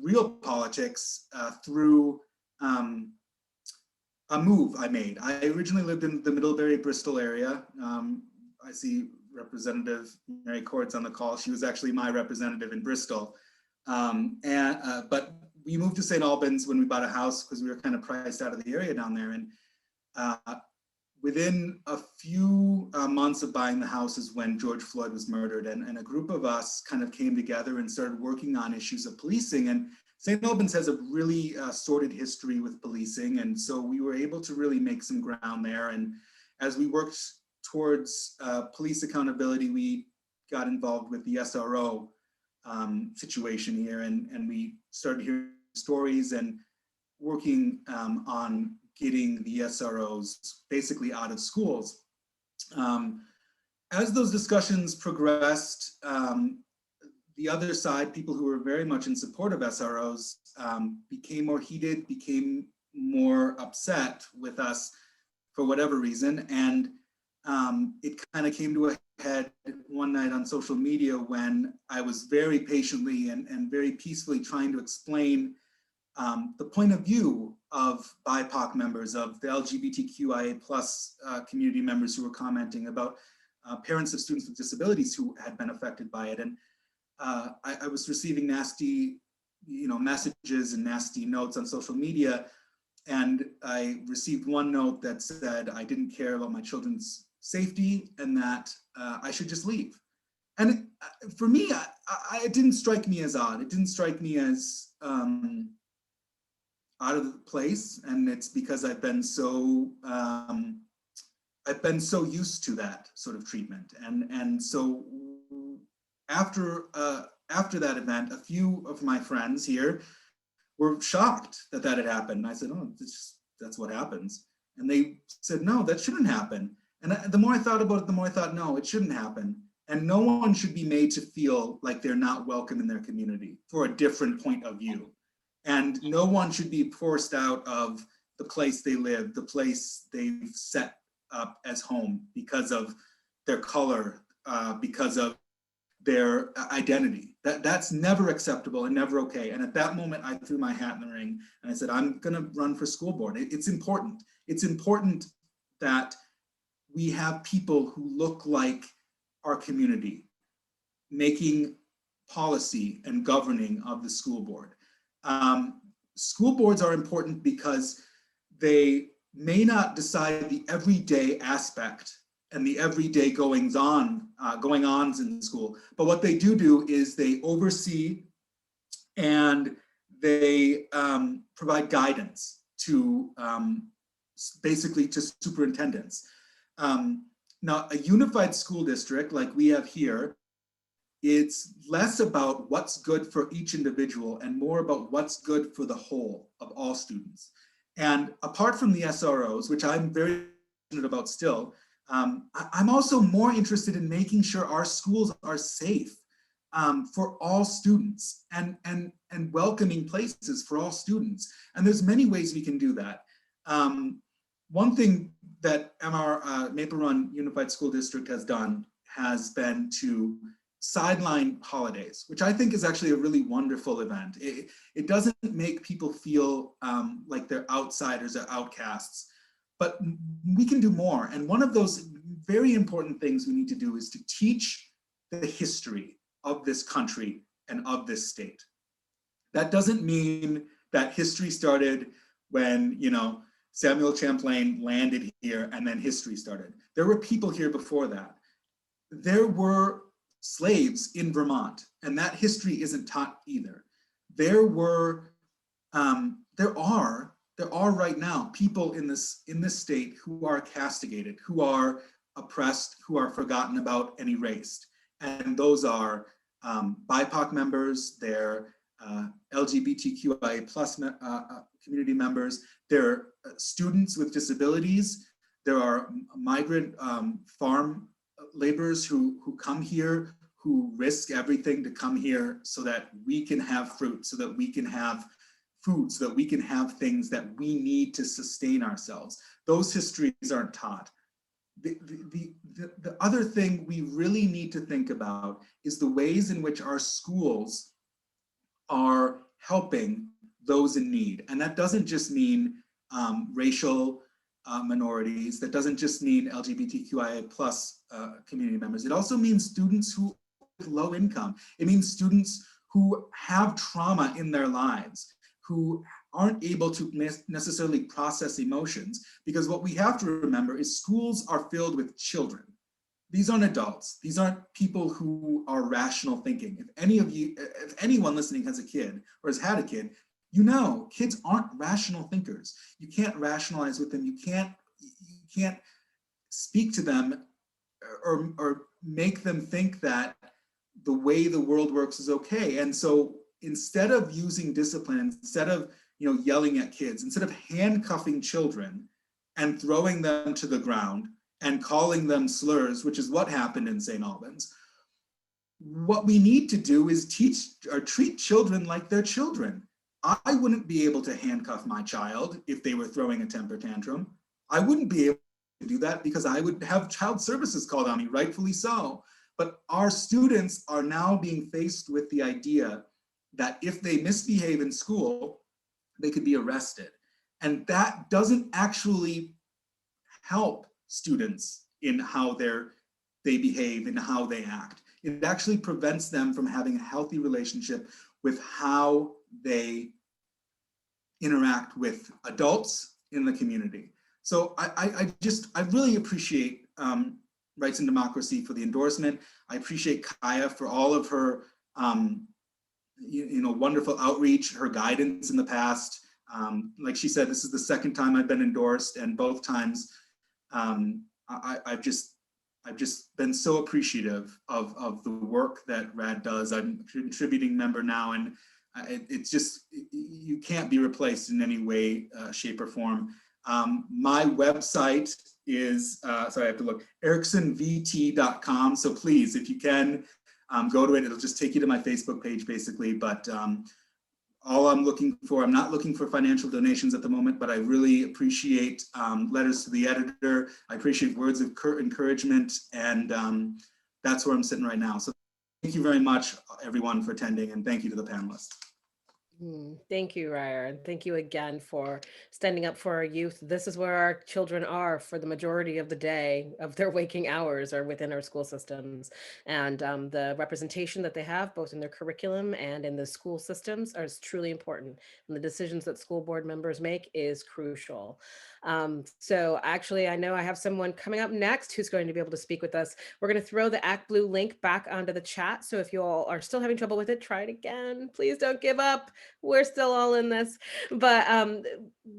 real politics, through a move I made. I originally lived in the Middlebury, Bristol area. I see Representative Mary Court's on the call. She was actually my representative in Bristol. But we moved to St. Albans when we bought a house because we were kind of priced out of the area down there. And within a few months of buying the house is when George Floyd was murdered, and a group of us kind of came together and started working on issues of policing. And St. Albans has a really sordid history with policing, and so we were able to really make some ground there. And as we worked towards police accountability, we got involved with the SRO situation here, and we started hearing stories and working on getting the SROs basically out of schools. As those discussions progressed, the other side, people who were very much in support of SROs, became more heated, became more upset with us for whatever reason. And it kind of came to a head one night on social media when I was very patiently and very peacefully trying to explain the point of view of BIPOC members, of the LGBTQIA plus community members who were commenting, about parents of students with disabilities who had been affected by it. And I was receiving nasty, messages and nasty notes on social media. And I received one note that said I didn't care about my children's safety and that I should just leave. And for me, it didn't strike me as odd. It didn't strike me as out of the place. And it's because I've been so used to that sort of treatment. And so after that event, a few of my friends here were shocked that had happened. And I said, oh, that's what happens. And they said, no, that shouldn't happen. And the more I thought about it, the more I thought, no, it shouldn't happen. And no one should be made to feel like they're not welcome in their community for a different point of view. And no one should be forced out of the place they live, the place they've set up as home because of their color, because of their identity. That's never acceptable and never okay. And at that moment, I threw my hat in the ring and I said, I'm gonna run for school board. It's important. It's important that we have people who look like our community making policy and governing of the school board. School boards are important because they may not decide the everyday aspect and the everyday goings-ons in school, but what they do is they oversee and they provide guidance to basically to superintendents. Now, a unified school district like we have here, it's less about what's good for each individual and more about what's good for the whole of all students. And apart from the SROs, which I'm very passionate about still, I'm also more interested in making sure our schools are safe for all students and welcoming places for all students. And there's many ways we can do that. One thing that MR Maple Run Unified School District has done has been to sideline holidays, which I think is actually a really wonderful event. It doesn't make people feel like they're outsiders or outcasts, but we can do more. And one of those very important things we need to do is to teach the history of this country and of this state. That doesn't mean that history started when, Samuel Champlain landed here and then history started. There were people here before that. There were slaves in Vermont, and that history isn't taught either. There are right now people in this state who are castigated, who are oppressed, who are forgotten about and erased. And those are BIPOC members, they're LGBTQIA plus community members, they're students with disabilities, there are migrant farm laborers who come here, who risk everything to come here so that we can have fruit, so that we can have food, so that we can have things that we need to sustain ourselves. Those histories aren't taught. The other thing we really need to think about is the ways in which our schools are helping those in need. And that doesn't just mean racial minorities, that doesn't just mean LGBTQIA plus community members. It also means students who with low income. It means students who have trauma in their lives, who aren't able to necessarily process emotions, because what we have to remember is schools are filled with children. These aren't adults. These aren't people who are rational thinking. If anyone listening has a kid or has had a kid, kids aren't rational thinkers. You can't rationalize with them. You can't speak to them or make them think that the way the world works is okay. And so instead of using discipline, instead of yelling at kids, instead of handcuffing children and throwing them to the ground and calling them slurs, which is what happened in St. Albans, what we need to do is teach or treat children like they're children. I wouldn't be able to handcuff my child if they were throwing a temper tantrum. I wouldn't be able to do that because I would have child services called on me, rightfully so. But our students are now being faced with the idea that if they misbehave in school, they could be arrested. And that doesn't actually help students in how they behave and how they act. It actually prevents them from having a healthy relationship with how they interact with adults in the community. So I really appreciate Rights and Democracy for the endorsement. I appreciate Kaya for all of her wonderful outreach, her guidance in the past. Like she said, this is the second time I've been endorsed, and both times I've just been so appreciative of the work that RAD does. I'm a contributing member now, and it's just, you can't be replaced in any way, shape, or form. My website is, sorry, I have to look, ericksonvt.com. So please, if you can, go to it. It'll just take you to my Facebook page, basically. But all I'm looking for, I'm not looking for financial donations at the moment, but I really appreciate letters to the editor. I appreciate words of encouragement, and that's where I'm sitting right now. So thank you very much, everyone, for attending, and thank you to the panelists. Thank you, Ryer, and thank you again for standing up for our youth. This is where our children are for the majority of the day, of their waking hours, are within our school systems. And the representation that they have, both in their curriculum and in the school systems, is truly important. And the decisions that school board members make is crucial. So actually, I know I have someone coming up next who's going to be able to speak with us. We're going to throw the Act Blue link back onto the chat. So if you all are still having trouble with it, try it again. Please don't give up. We're still all in this. But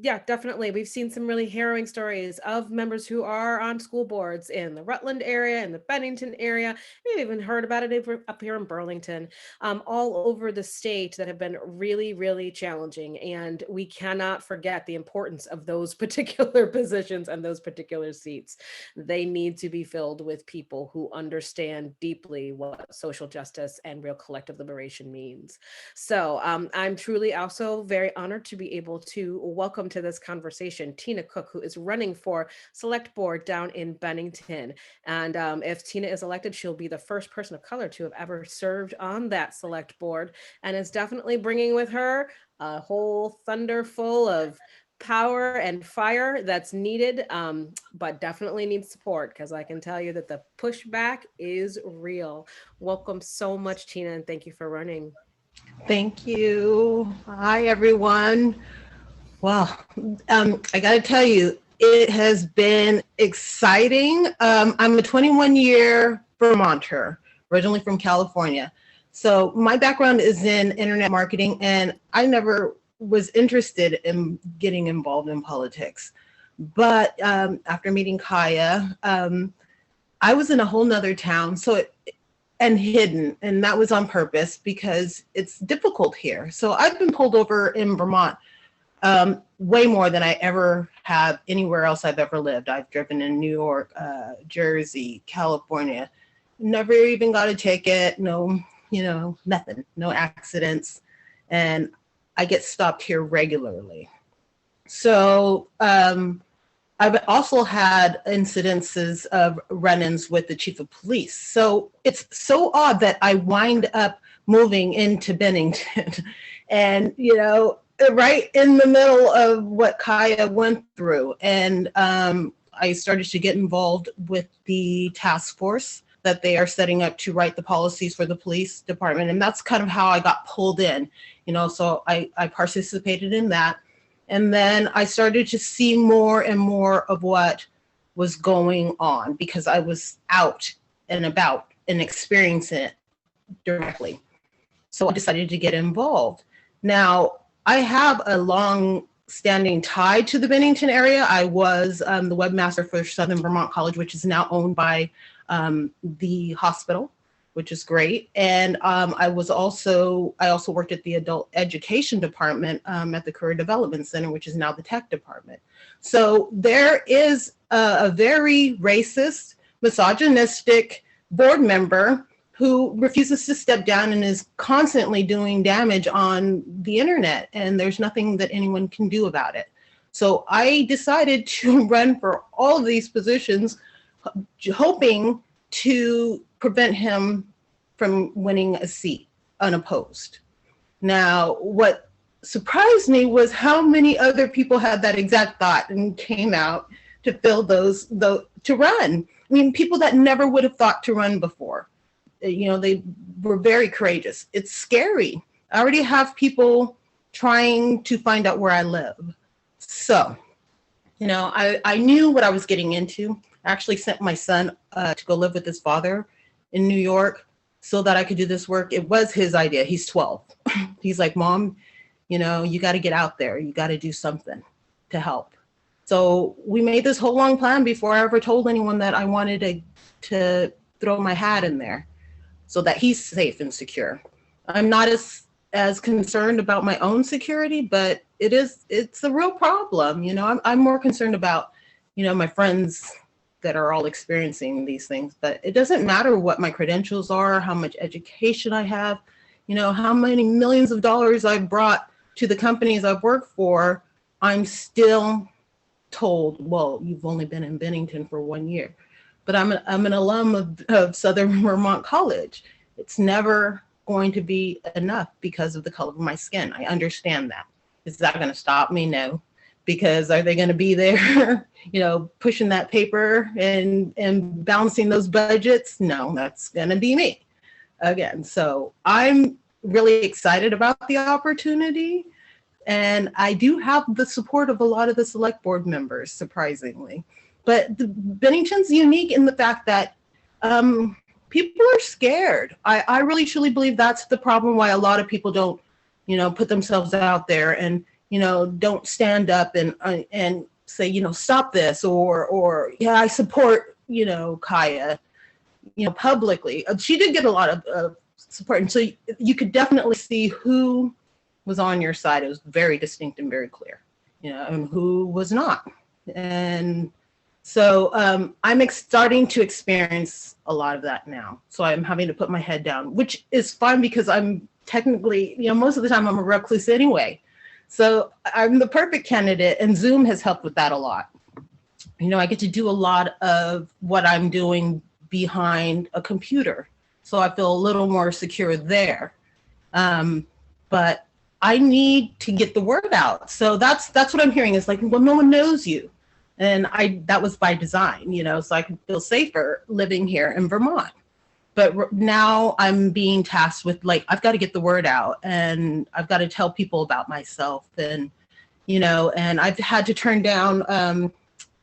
yeah, definitely. We've seen some really harrowing stories of members who are on school boards in the Rutland area, in the Bennington area. We've even heard about it up here in Burlington, all over the state, that have been really, really challenging. And we cannot forget the importance of those particular positions and those particular seats. They need to be filled with people who understand deeply what social justice and real collective liberation means. So I'm truly also very honored to be able to welcome to this conversation Tina Cook, who is running for select board down in Bennington. And if Tina is elected, she'll be the first person of color to have ever served on that select board, and is definitely bringing with her a whole thunder full of power and fire that's needed, but definitely needs support, because I can tell you that the pushback is real. Welcome so much, Tina, and thank you for running. Thank you. Hi, everyone. Well, I got to tell you, it has been exciting. I'm a 21-year Vermonter, originally from California. So my background is in internet marketing, and I never was interested in getting involved in politics. But after meeting Kaya, I was in a whole nother town, and hidden, and that was on purpose because it's difficult here. So I've been pulled over in Vermont way more than I ever have anywhere else I've ever lived. I've driven in New York, Jersey, California, never even got a ticket, no, nothing, no accidents. And I get stopped here regularly. So I've also had incidences of run-ins with the chief of police. So it's so odd that I wind up moving into Bennington and, right in the middle of what Kaya went through. And I started to get involved with the task force that they are setting up to write the policies for the police department. And that's kind of how I got pulled in, so I participated in that. And then I started to see more and more of what was going on because I was out and about and experiencing it directly. So I decided to get involved. Now, I have a long-standing tie to the Bennington area. I was the webmaster for Southern Vermont College, which is now owned by the hospital. which is great. And I also worked at the adult education department at the Career Development Center, which is now the tech department. So there is a very racist, misogynistic board member who refuses to step down and is constantly doing damage on the internet, and there's nothing that anyone can do about it. So I decided to run for all of these positions, hoping to prevent him from winning a seat unopposed. Now, what surprised me was how many other people had that exact thought and came out to fill to run. I mean, people that never would have thought to run before. You know, they were very courageous. It's scary. I already have people trying to find out where I live. So, you know, I knew what I was getting into. I actually sent my son to go live with his father in New York so that I could do this work. It was his idea. He's 12. He's like, Mom, you know, you got to get out there. You got to do something to help. So we made this whole long plan before I ever told anyone that I wanted to throw my hat in there so that he's safe and secure. I'm not as concerned about my own security, but it's a real problem. You know, I'm more concerned about, you know, my friends that are all experiencing these things, but it doesn't matter what my credentials are, how much education I have, you know, how many millions of dollars I've brought to the companies I've worked for. I'm still told, well, you've only been in Bennington for 1 year, but I'm an alum of Southern Vermont College. It's never going to be enough because of the color of my skin. I understand that. Is that going to stop me? No. Because are they going to be there, you know, pushing that paper and balancing those budgets? No, that's going to be me again. So I'm really excited about the opportunity. And I do have the support of a lot of the select board members, surprisingly. But Bennington's unique in the fact that people are scared. I really truly believe that's the problem why a lot of people don't, you know, put themselves out there and, you know, don't stand up and say, you know, stop this or yeah, I support, you know, Kaya, you know, publicly. She did get a lot of support. And so you could definitely see who was on your side. It was very distinct and very clear, you know, and who was not. And so I'm starting to experience a lot of that now. So I'm having to put my head down, which is fun because I'm technically, you know, most of the time I'm a recluse anyway. So I'm the perfect candidate, and Zoom has helped with that a lot. You know, I get to do a lot of what I'm doing behind a computer. So I feel a little more secure there. But I need to get the word out. So that's what I'm hearing is like, well, no one knows you. And that was by design, you know, so I can feel safer living here in Vermont. But now I'm being tasked with like, I've got to get the word out and I've got to tell people about myself and, you know, and I've had to turn down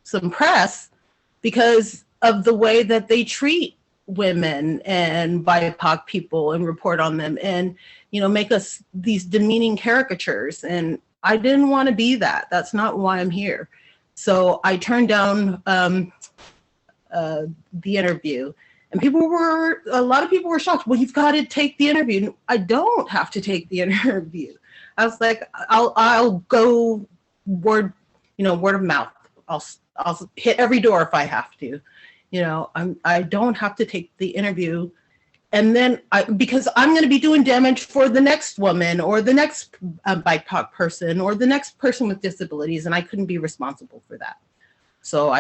some press because of the way that they treat women and BIPOC people and report on them and, you know, make us these demeaning caricatures. And I didn't want to be that. That's not why I'm here. So I turned down the interview. And a lot of people were shocked. Well, you've got to take the interview. I don't have to take the interview. I was like, I'll go word of mouth. I'll hit every door if I have to. You know, I don't have to take the interview. And then because I'm going to be doing damage for the next woman or the next BIPOC person or the next person with disabilities, and I couldn't be responsible for that. So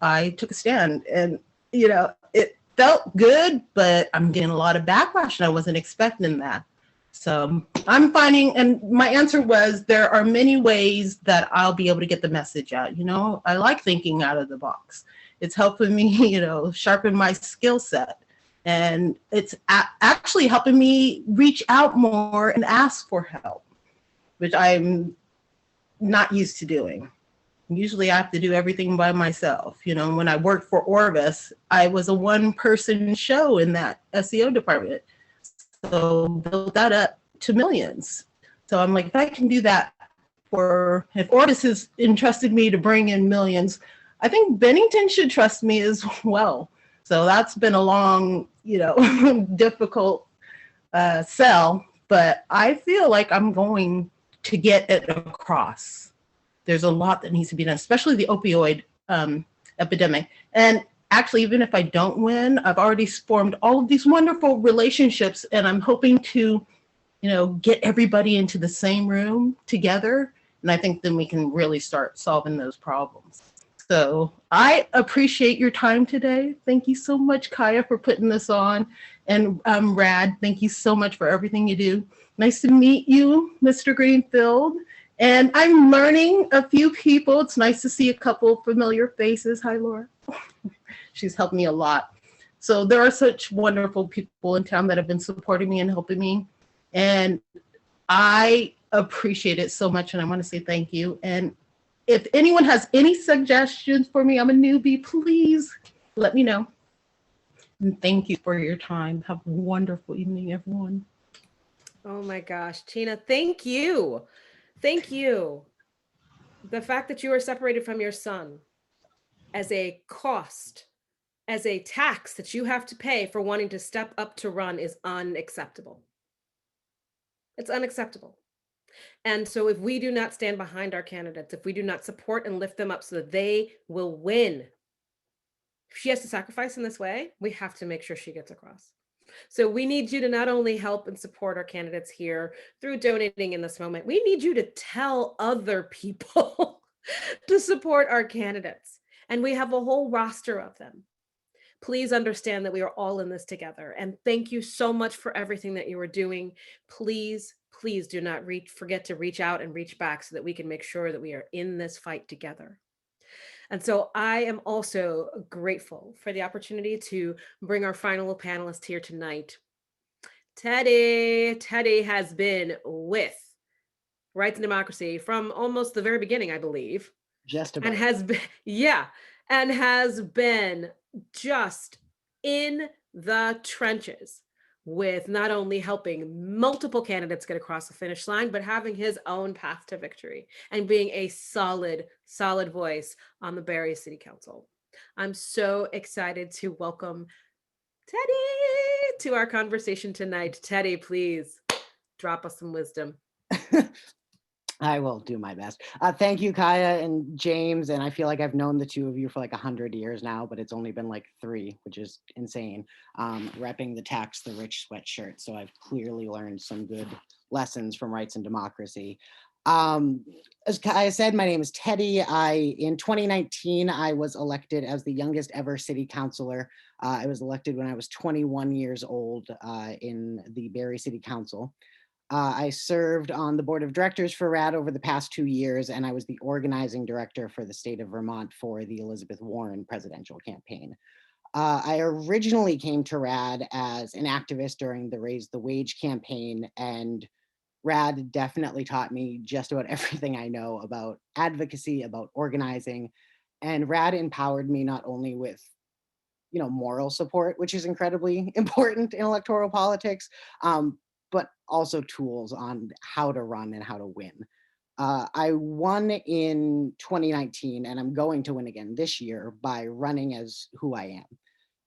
I took a stand, and you know, it felt good, but I'm getting a lot of backlash and I wasn't expecting that. So I'm finding, and my answer was, there are many ways that I'll be able to get the message out. You know, I like thinking out of the box. It's helping me, you know, sharpen my skill set. And it's actually helping me reach out more and ask for help, which I'm not used to doing. Usually I have to do everything by myself. You know, when I worked for Orvis, I was a one-person show in that SEO department. So built that up to millions. So I'm like, if I can do that if Orvis has entrusted me to bring in millions, I think Bennington should trust me as well. So that's been a long difficult sell, but I feel like I'm going to get it across. There's a lot that needs to be done, especially the opioid epidemic. And actually, even if I don't win, I've already formed all of these wonderful relationships, and I'm hoping to, get everybody into the same room together. And I think then we can really start solving those problems. So I appreciate your time today. Thank you so much, Kaya, for putting this on. And Rad, thank you so much for everything you do. Nice to meet you, Mr. Greenfield. And I'm learning a few people. It's nice to see a couple familiar faces. Hi, Laura. She's helped me a lot. So there are such wonderful people in town that have been supporting me and helping me. And I appreciate it so much. And I want to say thank you. And if anyone has any suggestions for me, I'm a newbie, please let me know. And thank you for your time. Have a wonderful evening, everyone. Oh my gosh, Tina, thank you. Thank you. The fact that you are separated from your son as a cost, as a tax that you have to pay for wanting to step up to run is unacceptable. It's unacceptable. And so if we do not stand behind our candidates, if we do not support and lift them up so that they will win, if she has to sacrifice in this way, we have to make sure she gets across. So we need you to not only help and support our candidates here through donating in this moment, we need you to tell other people to support our candidates. And we have a whole roster of them. Please understand that we are all in this together. And thank you so much for everything that you are doing. Please, please do not forget to reach out and reach back so that we can make sure that we are in this fight together. And so I am also grateful for the opportunity to bring our final panelist here tonight. Teddy has been with Rights and Democracy from almost the very beginning, I believe. Just about. And has been, yeah, and has been just in the trenches with not only helping multiple candidates get across the finish line, but having his own path to victory and being a solid voice on the Barrie City Council. I'm so excited to welcome Teddy to our conversation tonight. Teddy, please drop us some wisdom. I will do my best. Thank you, Kaya and James. And I feel like I've known the two of you for like 100 years now, but it's only been like 3, which is insane. Repping the tax, the rich sweatshirt. So I've clearly learned some good lessons from Rights and Democracy. As Kaya said, my name is Teddy. In 2019, I was elected as the youngest ever city councilor. I was elected when I was 21 years old in the Barrie City Council. I served on the board of directors for RAD over the past 2 years, and I was the organizing director for the state of Vermont for the Elizabeth Warren presidential campaign. I originally came to RAD as an activist during the Raise the Wage campaign, and RAD definitely taught me just about everything I know about advocacy, about organizing, and RAD empowered me not only with moral support, which is incredibly important in electoral politics, but also tools on how to run and how to win. I won in 2019, and I'm going to win again this year by running as who I am.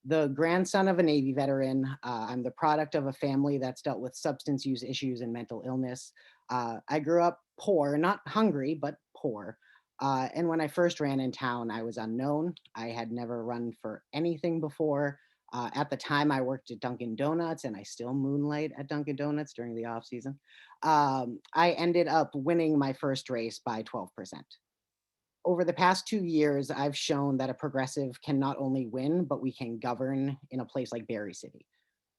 The grandson of a Navy veteran. I'm the product of a family that's dealt with substance use issues and mental illness. I grew up poor, not hungry, but poor. And when I first ran in town, I was unknown. I had never run for anything before. At the time, I worked at Dunkin' Donuts, and I still moonlight at Dunkin' Donuts during the off season. I ended up winning my first race by 12%. Over the past 2 years, I've shown that a progressive can not only win, but we can govern in a place like Barrie City.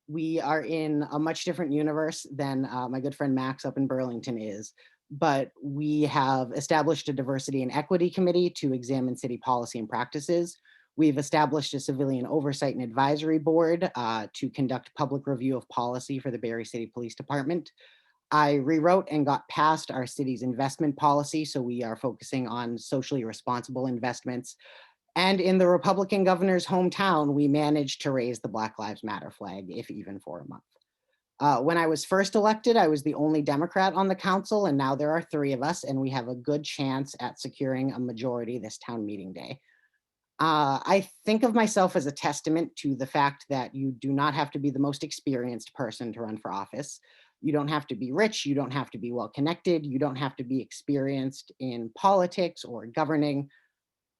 We are in a much different universe than my good friend Max up in Burlington is, but we have established a diversity and equity committee to examine city policy and practices. We've established a civilian oversight and advisory board to conduct public review of policy for the Barrie City Police Department. I rewrote and got passed our city's investment policy, so we are focusing on socially responsible investments. And in the Republican governor's hometown, we managed to raise the Black Lives Matter flag, if even for a month. When I was first elected, I was the only Democrat on the council, and now there are 3 of us, and we have a good chance at securing a majority this town meeting day. I think of myself as a testament to the fact that you do not have to be the most experienced person to run for office. You don't have to be rich. You don't have to be well connected. You don't have to be experienced in politics or governing.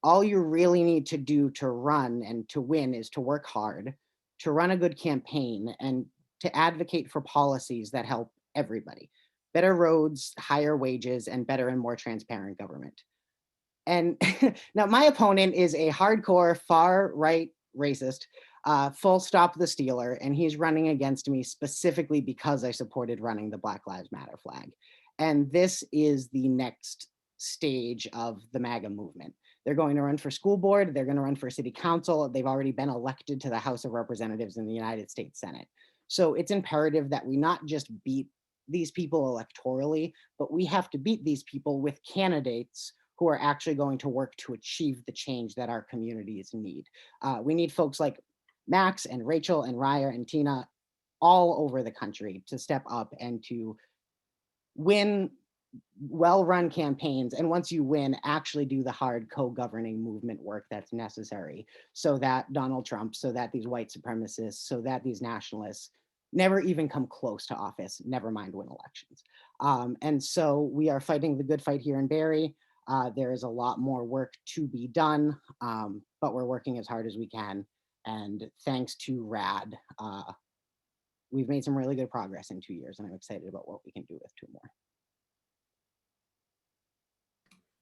All you really need to do to run and to win is to work hard, to run a good campaign, and to advocate for policies that help everybody. Better roads, higher wages, and better and more transparent government. And now my opponent is a hardcore far right racist, full stop the stealer, and he's running against me specifically because I supported running the Black Lives Matter flag. And this is the next stage of the MAGA movement. They're going to run for school board, they're going to run for city council, they've already been elected to the House of Representatives in the United States Senate. So it's imperative that we not just beat these people electorally, but we have to beat these people with candidates who are actually going to work to achieve the change that our communities need. We need folks like Max and Rachel and Raya and Tina all over the country to step up and to win well-run campaigns. And once you win, actually do the hard co-governing movement work that's necessary so that Donald Trump, so that these white supremacists, so that these nationalists never even come close to office, never mind win elections. And so we are fighting the good fight here in Barrie. There is a lot more work to be done, but we're working as hard as we can. And thanks to RAD, we've made some really good progress in 2 years, and I'm excited about what we can do with 2 more.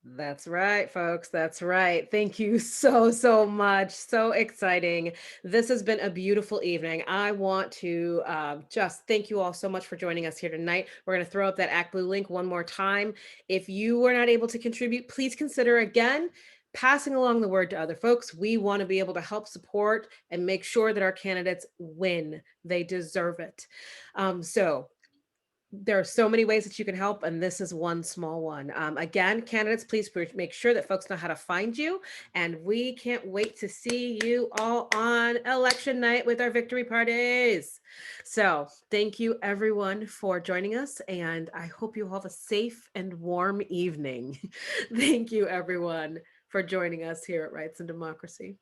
That's right, folks. That's right. Thank you so, so much. So exciting. This has been a beautiful evening. I want to just thank you all so much for joining us here tonight. We're going to throw up that Act Blue link one more time. If you were not able to contribute, please consider again passing along the word to other folks. We want to be able to help support and make sure that our candidates win. They deserve it. So there are so many ways that you can help, and this is one small one. Again, candidates, please make sure that folks know how to find you, and we can't wait to see you all on election night with our victory parties. So thank you everyone for joining us, and I hope you all have a safe and warm evening. Thank you everyone for joining us here at Rights and Democracy.